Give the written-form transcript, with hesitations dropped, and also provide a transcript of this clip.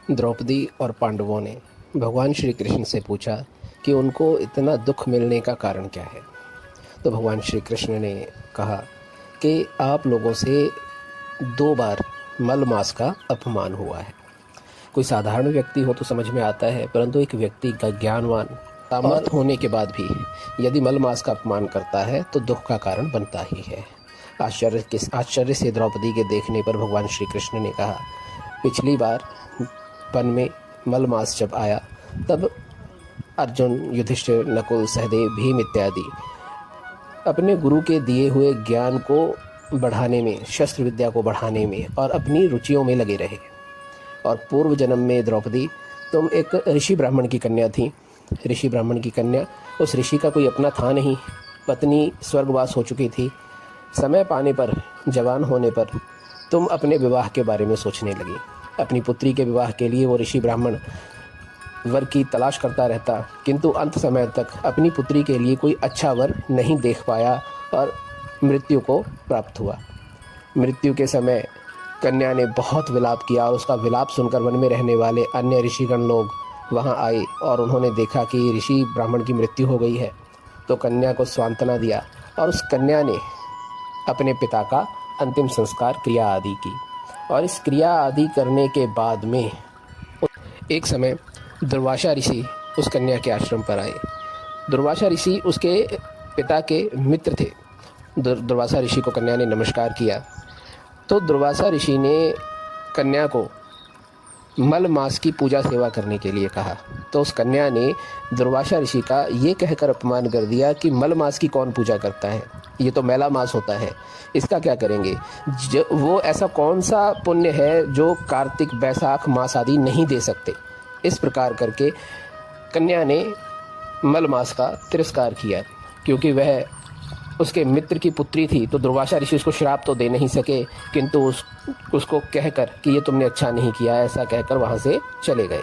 द्रौपदी और पांडवों ने भगवान श्री कृष्ण से पूछा कि उनको इतना दुख मिलने का कारण क्या है। तो भगवान श्री कृष्ण ने कहा कि आप लोगों से 2 बार मल मास का अपमान हुआ है। कोई साधारण व्यक्ति हो तो समझ में आता है, परंतु एक व्यक्ति का ज्ञानवान सामर्थ होने के बाद भी यदि मल मास का अपमान करता है तो दुख का कारण बनता ही है। आश्चर्य से द्रौपदी के देखने पर भगवान श्री कृष्ण ने कहा, पिछली बार वन में मल मास जब आया तब अर्जुन, युधिष्ठिर, नकुल, सहदेव, भीम इत्यादि अपने गुरु के दिए हुए ज्ञान को बढ़ाने में, शस्त्र विद्या को बढ़ाने में और अपनी रुचियों में लगे रहे। और पूर्व जन्म में द्रौपदी, तुम एक ऋषि ब्राह्मण की कन्या थी। ऋषि ब्राह्मण की कन्या, उस ऋषि का कोई अपना था नहीं, पत्नी स्वर्गवास हो चुकी थी। समय पाने पर, जवान होने पर तुम अपने विवाह के बारे में सोचने लगी। अपनी पुत्री के विवाह के लिए वो ऋषि ब्राह्मण वर की तलाश करता रहता, किंतु अंत समय तक अपनी पुत्री के लिए कोई अच्छा वर नहीं देख पाया और मृत्यु को प्राप्त हुआ। मृत्यु के समय कन्या ने बहुत विलाप किया और उसका विलाप सुनकर वन में रहने वाले अन्य ऋषिगण लोग वहां आए और उन्होंने देखा कि ऋषि ब्राह्मण की मृत्यु हो गई है। तो कन्या को सांत्वना दिया और उस कन्या ने अपने पिता का अंतिम संस्कार क्रिया आदि की। और इस क्रिया आदि करने के बाद में एक समय दुर्वासा ऋषि उस कन्या के आश्रम पर आए। दुर्वासा ऋषि उसके पिता के मित्र थे। दुर्वासा ऋषि को कन्या ने नमस्कार किया तो दुर्वासा ऋषि ने कन्या को मल मास की पूजा सेवा करने के लिए कहा। तो उस कन्या ने दुर्वासा ऋषि का ये कहकर अपमान कर दिया कि मल मास की कौन पूजा करता है, ये तो मैला मास होता है, इसका क्या करेंगे। वो ऐसा कौन सा पुण्य है जो कार्तिक, बैसाख मास आदि नहीं दे सकते। इस प्रकार करके कन्या ने मल मास का तिरस्कार किया। क्योंकि वह उसके मित्र की पुत्री थी तो दुर्वासा ऋषि उसको श्राप तो दे नहीं सके, किंतु उसको कहकर कि ये तुमने अच्छा नहीं किया, ऐसा कहकर वहाँ से चले गए।